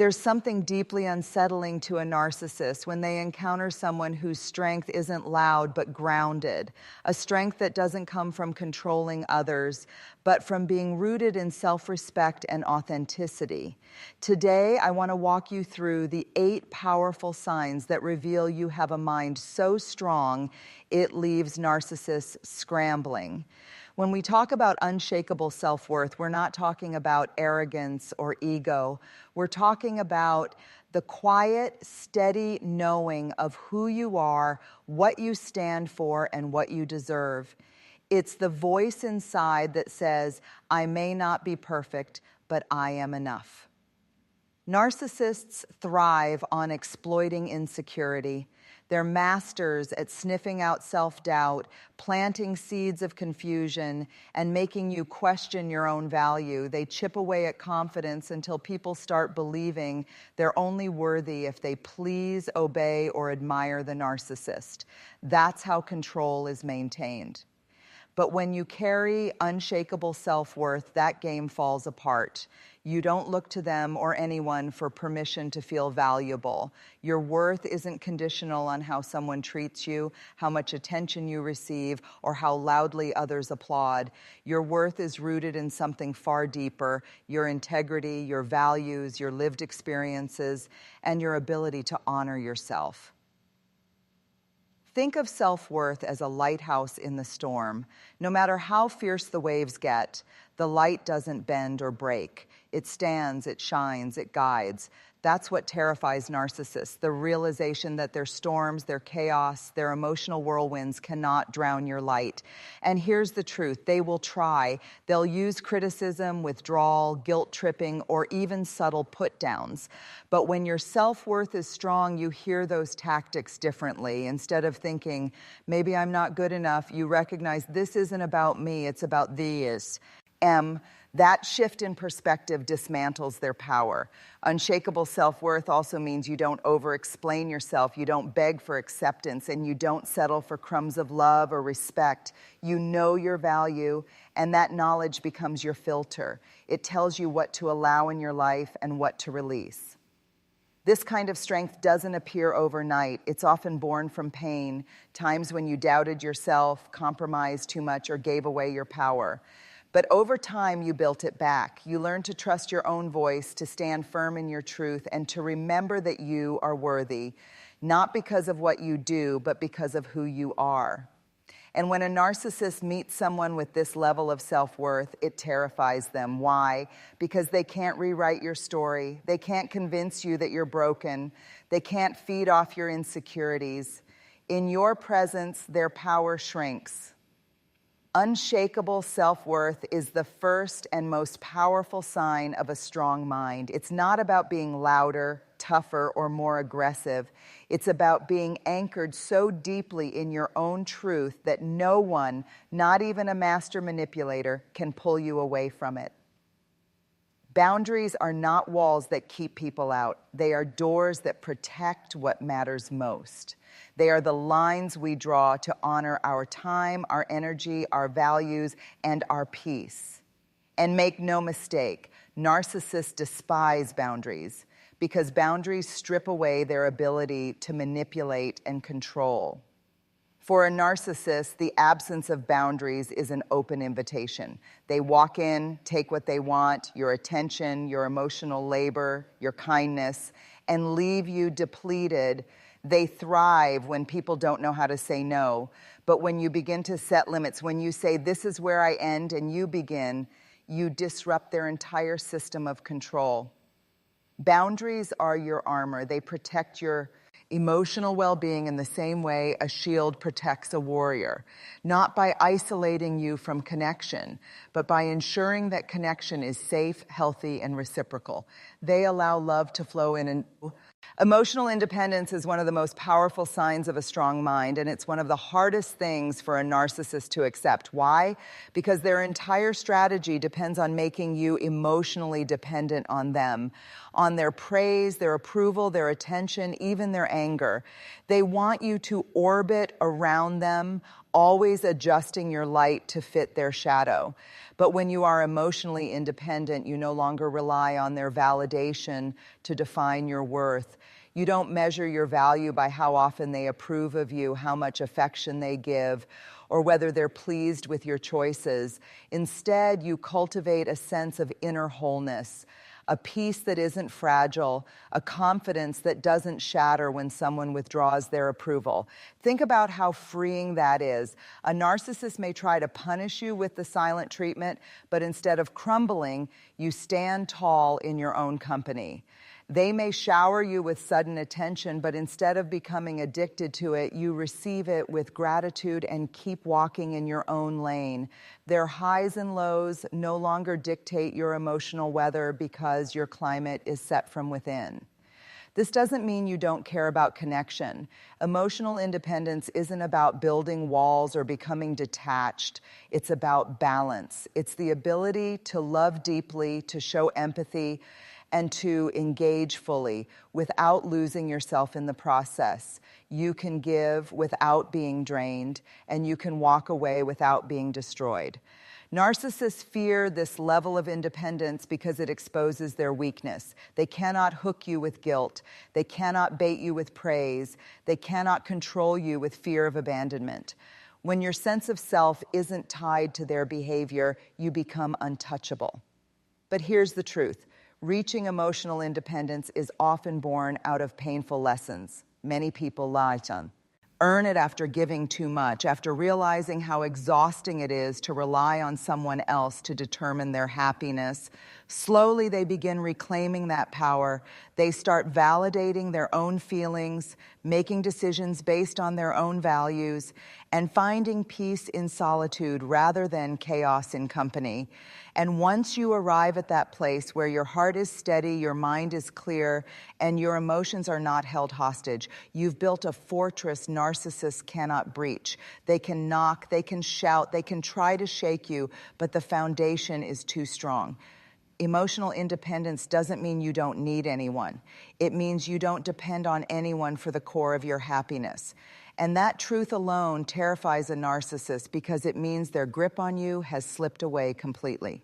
There's something deeply unsettling to a narcissist when they encounter someone whose strength isn't loud but grounded, a strength that doesn't come from controlling others, but from being rooted in self-respect and authenticity. Today, I want to walk you through the 8 powerful signs that reveal you have a mind so strong it leaves narcissists scrambling. When we talk about unshakable self-worth, we're not talking about arrogance or ego. We're talking about the quiet, steady knowing of who you are, what you stand for, and what you deserve. It's the voice inside that says, I may not be perfect, but I am enough. Narcissists thrive on exploiting insecurity. They're masters at sniffing out self-doubt, planting seeds of confusion, and making you question your own value. They chip away at confidence until people start believing they're only worthy if they please, obey, or admire the narcissist. That's how control is maintained. But when you carry unshakable self-worth, that game falls apart. You don't look to them or anyone for permission to feel valuable. Your worth isn't conditional on how someone treats you, how much attention you receive, or how loudly others applaud. Your worth is rooted in something far deeper: your integrity, your values, your lived experiences, and your ability to honor yourself. Think of self-worth as a lighthouse in the storm. No matter how fierce the waves get, the light doesn't bend or break. It stands, it shines, it guides. That's what terrifies narcissists, the realization that their storms, their chaos, their emotional whirlwinds cannot drown your light. And here's the truth: they will try. They'll use criticism, withdrawal, guilt-tripping, or even subtle put-downs. But when your self-worth is strong, you hear those tactics differently. Instead of thinking, maybe I'm not good enough, you recognize this isn't about me, it's about these. That shift in perspective dismantles their power. Unshakable self-worth also means you don't over-explain yourself, you don't beg for acceptance, and you don't settle for crumbs of love or respect. You know your value, and that knowledge becomes your filter. It tells you what to allow in your life and what to release. This kind of strength doesn't appear overnight. It's often born from pain, times when you doubted yourself, compromised too much, or gave away your power. But over time, you built it back. You learned to trust your own voice, to stand firm in your truth, and to remember that you are worthy, not because of what you do, but because of who you are. And when a narcissist meets someone with this level of self-worth, it terrifies them. Why? Because they can't rewrite your story. They can't convince you that you're broken. They can't feed off your insecurities. In your presence, their power shrinks. Unshakable self-worth is the first and most powerful sign of a strong mind. It's not about being louder, tougher, or more aggressive. It's about being anchored so deeply in your own truth that no one, not even a master manipulator, can pull you away from it. Boundaries are not walls that keep people out. They are doors that protect what matters most. They are the lines we draw to honor our time, our energy, our values, and our peace. And make no mistake, narcissists despise boundaries because boundaries strip away their ability to manipulate and control. For a narcissist, the absence of boundaries is an open invitation. They walk in, take what they want, your attention, your emotional labor, your kindness, and leave you depleted. They thrive when people don't know how to say no. But when you begin to set limits, when you say, this is where I end and you begin, you disrupt their entire system of control. Boundaries are your armor. They protect your emotional well-being in the same way a shield protects a warrior, not by isolating you from connection, but by ensuring that connection is safe, healthy, and reciprocal. They allow love to flow in. And emotional independence is one of the most powerful signs of a strong mind, and it's one of the hardest things for a narcissist to accept. Why? Because their entire strategy depends on making you emotionally dependent on them, on their praise, their approval, their attention, even their anger. They want you to orbit around them, always adjusting your light to fit their shadow. But when you are emotionally independent, you no longer rely on their validation to define your worth. You don't measure your value by how often they approve of you, how much affection they give, or whether they're pleased with your choices. Instead, you cultivate a sense of inner wholeness, a peace that isn't fragile, a confidence that doesn't shatter when someone withdraws their approval. Think about how freeing that is. A narcissist may try to punish you with the silent treatment, but instead of crumbling, you stand tall in your own company. They may shower you with sudden attention, but instead of becoming addicted to it, you receive it with gratitude and keep walking in your own lane. Their highs and lows no longer dictate your emotional weather because your climate is set from within. This doesn't mean you don't care about connection. Emotional independence isn't about building walls or becoming detached. It's about balance. It's the ability to love deeply, to show empathy, and to engage fully without losing yourself in the process. You can give without being drained, and you can walk away without being destroyed. Narcissists fear this level of independence because it exposes their weakness. They cannot hook you with guilt. They cannot bait you with praise. They cannot control you with fear of abandonment. When your sense of self isn't tied to their behavior, you become untouchable. But here's the truth. Reaching emotional independence is often born out of painful lessons. Many people earn it after giving too much, after realizing how exhausting it is to rely on someone else to determine their happiness. Slowly, they begin reclaiming that power. They start validating their own feelings, making decisions based on their own values, and finding peace in solitude rather than chaos in company. And once you arrive at that place where your heart is steady, your mind is clear, and your emotions are not held hostage, you've built a fortress narcissists cannot breach. They can knock, they can shout, they can try to shake you, but the foundation is too strong. Emotional independence doesn't mean you don't need anyone. It means you don't depend on anyone for the core of your happiness. And that truth alone terrifies a narcissist because it means their grip on you has slipped away completely.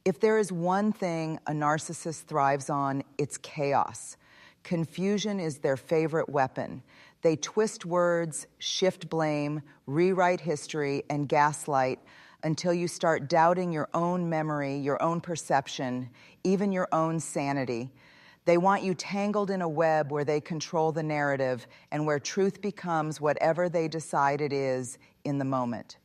If there is one thing a narcissist thrives on, it's chaos. Confusion is their favorite weapon. They twist words, shift blame, rewrite history, and gaslight until you start doubting your own memory, your own perception, even your own sanity. They want you tangled in a web where they control the narrative and where truth becomes whatever they decide it is in the moment.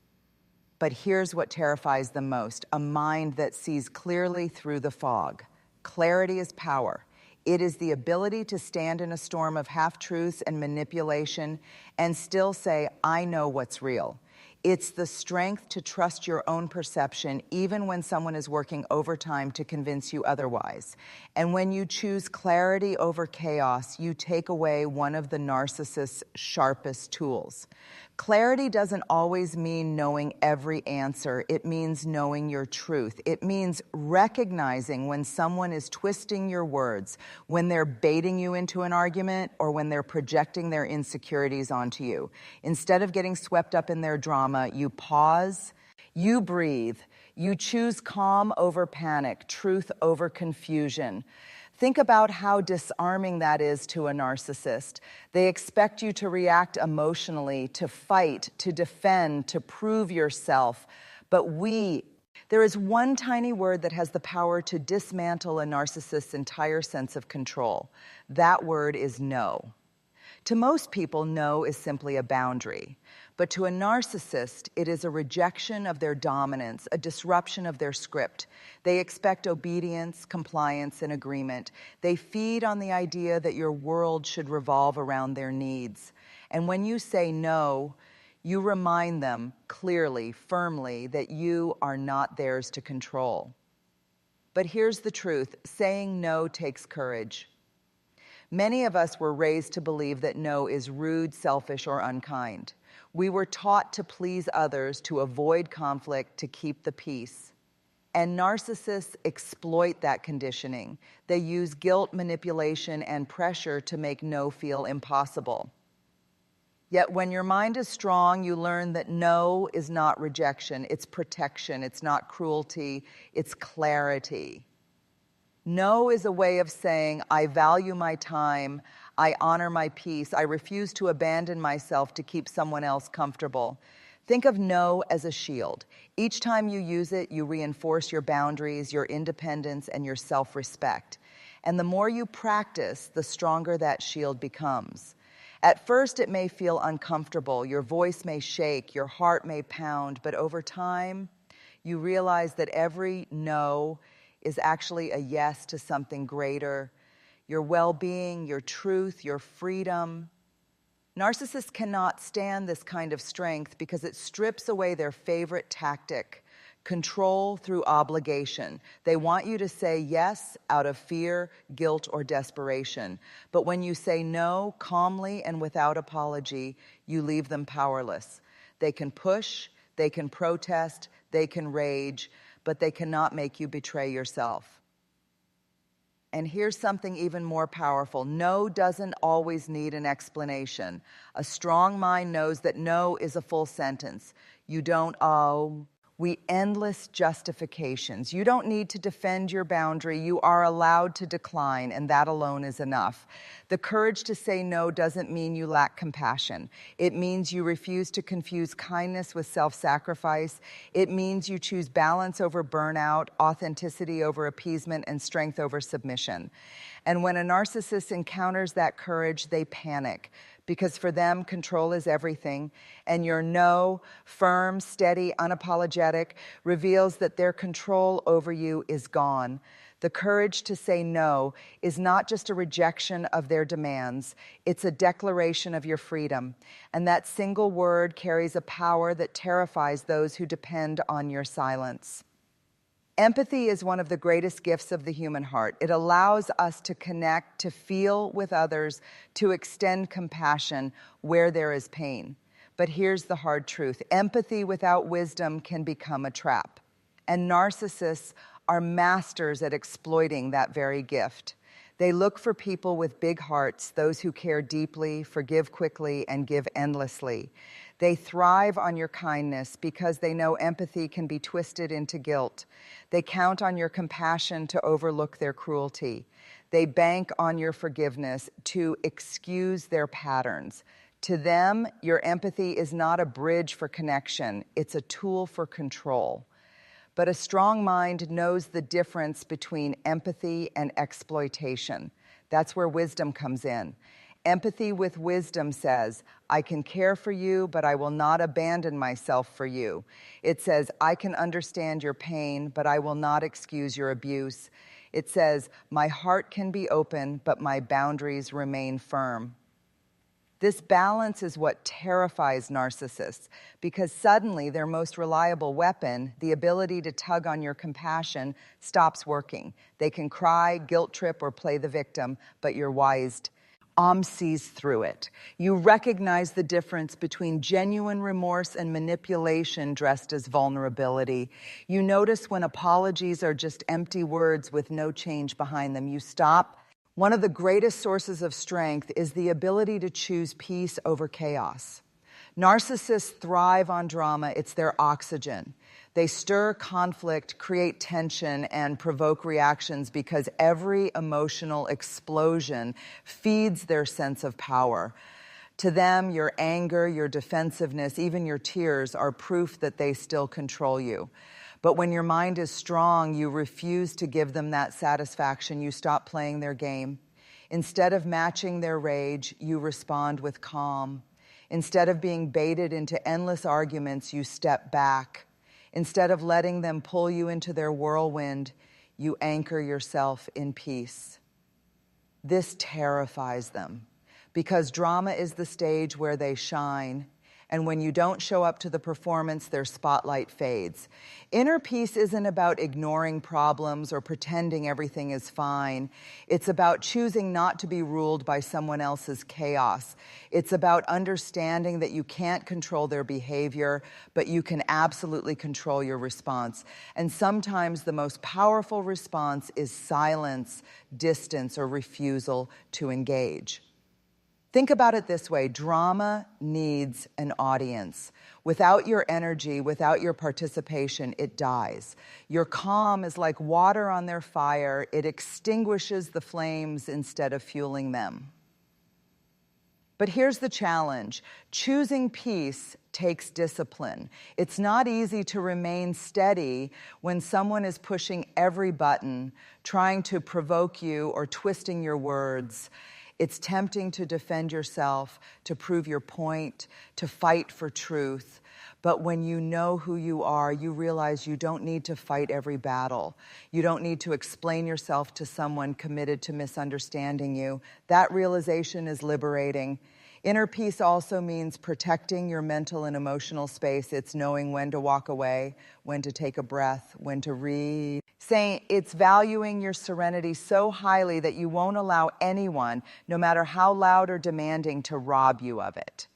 But here's what terrifies them most: a mind that sees clearly through the fog. Clarity is power. It is the ability to stand in a storm of half-truths and manipulation and still say, I know what's real. It's the strength to trust your own perception even when someone is working overtime to convince you otherwise. And when you choose clarity over chaos, you take away one of the narcissist's sharpest tools. Clarity doesn't always mean knowing every answer. It means knowing your truth. It means recognizing when someone is twisting your words, when they're baiting you into an argument, or when they're projecting their insecurities onto you. Instead of getting swept up in their drama, you pause, you breathe, you choose calm over panic, truth over confusion. Think about how disarming that is to a narcissist. They expect you to react emotionally, to fight, to defend, to prove yourself. But there is one tiny word that has the power to dismantle a narcissist's entire sense of control. That word is no. To most people, no is simply a boundary. But to a narcissist, it is a rejection of their dominance, a disruption of their script. They expect obedience, compliance, and agreement. They feed on the idea that your world should revolve around their needs. And when you say no, you remind them clearly, firmly, that you are not theirs to control. But here's the truth: saying no takes courage. Many of us were raised to believe that no is rude, selfish, or unkind. We were taught to please others, to avoid conflict, to keep the peace. And narcissists exploit that conditioning. They use guilt, manipulation, and pressure to make no feel impossible. Yet when your mind is strong, you learn that no is not rejection, it's protection, it's not cruelty, it's clarity. No is a way of saying, I value my time, I honor my peace, I refuse to abandon myself to keep someone else comfortable. Think of no as a shield. Each time you use it, you reinforce your boundaries, your independence, and your self-respect. And the more you practice, the stronger that shield becomes. At first, it may feel uncomfortable, your voice may shake, your heart may pound, but over time, you realize that every no is actually a yes to something greater, your well-being, your truth, your freedom. Narcissists cannot stand this kind of strength because it strips away their favorite tactic, control through obligation. They want you to say yes out of fear, guilt, or desperation. But when you say no calmly and without apology, you leave them powerless. They can push, they can protest, they can rage, but they cannot make you betray yourself. And here's something even more powerful. No doesn't always need an explanation. A strong mind knows that no is a full sentence. You don't owe. Endless justifications. You don't need to defend your boundary. You are allowed to decline, and that alone is enough. The courage to say no doesn't mean you lack compassion. It means you refuse to confuse kindness with self-sacrifice. It means you choose balance over burnout, authenticity over appeasement, and strength over submission. And when a narcissist encounters that courage, they panic, because for them, control is everything, and your no, firm, steady, unapologetic, reveals that their control over you is gone. The courage to say no is not just a rejection of their demands, it's a declaration of your freedom. And that single word carries a power that terrifies those who depend on your silence. Empathy is one of the greatest gifts of the human heart. It allows us to connect, to feel with others, to extend compassion where there is pain. But here's the hard truth. Empathy without wisdom can become a trap. And narcissists are masters at exploiting that very gift. They look for people with big hearts, those who care deeply, forgive quickly, and give endlessly. They thrive on your kindness because they know empathy can be twisted into guilt. They count on your compassion to overlook their cruelty. They bank on your forgiveness to excuse their patterns. To them, your empathy is not a bridge for connection, it's a tool for control. But a strong mind knows the difference between empathy and exploitation. That's where wisdom comes in. Empathy with wisdom says, I can care for you, but I will not abandon myself for you. It says, I can understand your pain, but I will not excuse your abuse. It says, my heart can be open, but my boundaries remain firm. This balance is what terrifies narcissists, because suddenly their most reliable weapon, the ability to tug on your compassion, stops working. They can cry, guilt trip, or play the victim, but you're wise. Sees through it. You recognize the difference between genuine remorse and manipulation dressed as vulnerability. You notice when apologies are just empty words with no change behind them. You stop. One of the greatest sources of strength is the ability to choose peace over chaos. Narcissists thrive on drama. It's their oxygen. They stir conflict, create tension, and provoke reactions because every emotional explosion feeds their sense of power. To them, your anger, your defensiveness, even your tears are proof that they still control you. But when your mind is strong, you refuse to give them that satisfaction. You stop playing their game. Instead of matching their rage, you respond with calm. Instead of being baited into endless arguments, you step back. Instead of letting them pull you into their whirlwind, you anchor yourself in peace. This terrifies them because drama is the stage where they shine, and when you don't show up to the performance, their spotlight fades. Inner peace isn't about ignoring problems or pretending everything is fine. It's about choosing not to be ruled by someone else's chaos. It's about understanding that you can't control their behavior, but you can absolutely control your response. And sometimes the most powerful response is silence, distance, or refusal to engage. Think about it this way: drama needs an audience. Without your energy, without your participation, it dies. Your calm is like water on their fire. It extinguishes the flames instead of fueling them. But here's the challenge. Choosing peace takes discipline. It's not easy to remain steady when someone is pushing every button, trying to provoke you or twisting your words. It's tempting to defend yourself, to prove your point, to fight for truth. But when you know who you are, you realize you don't need to fight every battle. You don't need to explain yourself to someone committed to misunderstanding you. That realization is liberating. Inner peace also means protecting your mental and emotional space. It's knowing when to walk away, when to take a breath, when to read. It's valuing your serenity so highly that you won't allow anyone, no matter how loud or demanding, to rob you of it.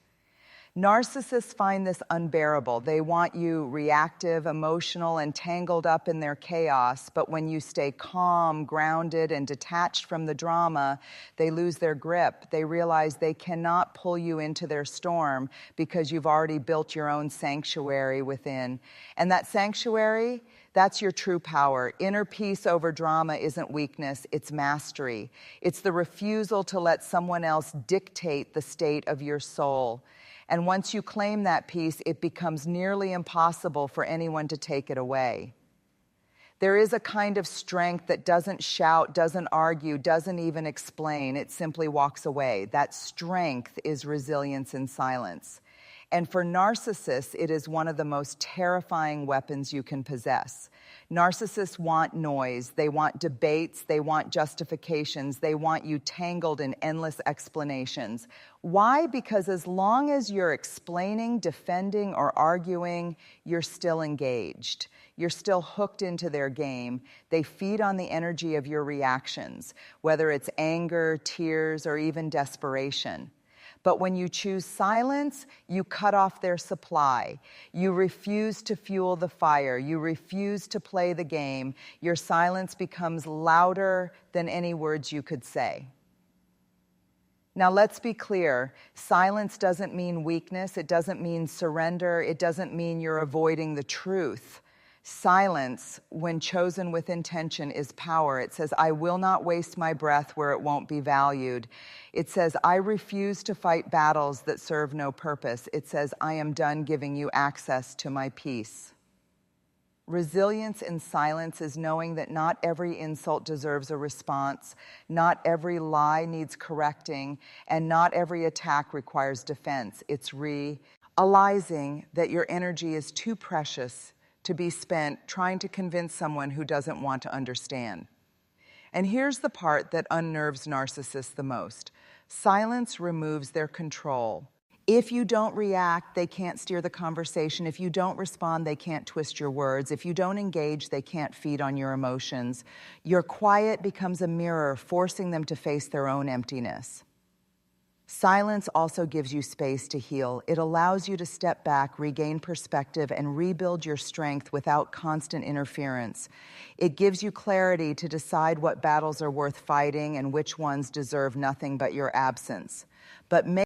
Narcissists find this unbearable. They want you reactive, emotional, and tangled up in their chaos. But when you stay calm, grounded, and detached from the drama, they lose their grip. They realize they cannot pull you into their storm because you've already built your own sanctuary within. And that sanctuary, that's your true power. Inner peace over drama isn't weakness, it's mastery. It's the refusal to let someone else dictate the state of your soul. And once you claim that peace, it becomes nearly impossible for anyone to take it away. There is a kind of strength that doesn't shout, doesn't argue, doesn't even explain. It simply walks away. That strength is resilience in silence. And for narcissists, it is one of the most terrifying weapons you can possess. Narcissists want noise, they want debates, they want justifications, they want you tangled in endless explanations. Why? Because as long as you're explaining, defending, or arguing, you're still engaged. You're still hooked into their game. They feed on the energy of your reactions, whether it's anger, tears, or even desperation. But when you choose silence, you cut off their supply. You refuse to fuel the fire. You refuse to play the game. Your silence becomes louder than any words you could say. Now, let's be clear. Silence doesn't mean weakness. It doesn't mean surrender. It doesn't mean you're avoiding the truth. Silence, when chosen with intention, is power. It says, I will not waste my breath where it won't be valued. It says, I refuse to fight battles that serve no purpose. It says, I am done giving you access to my peace. Resilience in silence is knowing that not every insult deserves a response, not every lie needs correcting, and not every attack requires defense. It's realizing that your energy is too precious to be spent trying to convince someone who doesn't want to understand. And here's the part that unnerves narcissists the most. Silence removes their control. If you don't react, they can't steer the conversation. If you don't respond, they can't twist your words. If you don't engage, they can't feed on your emotions. Your quiet becomes a mirror, forcing them to face their own emptiness. Silence also gives you space to heal. It allows you to step back, regain perspective, and rebuild your strength without constant interference. It gives you clarity to decide what battles are worth fighting and which ones deserve nothing but your absence. But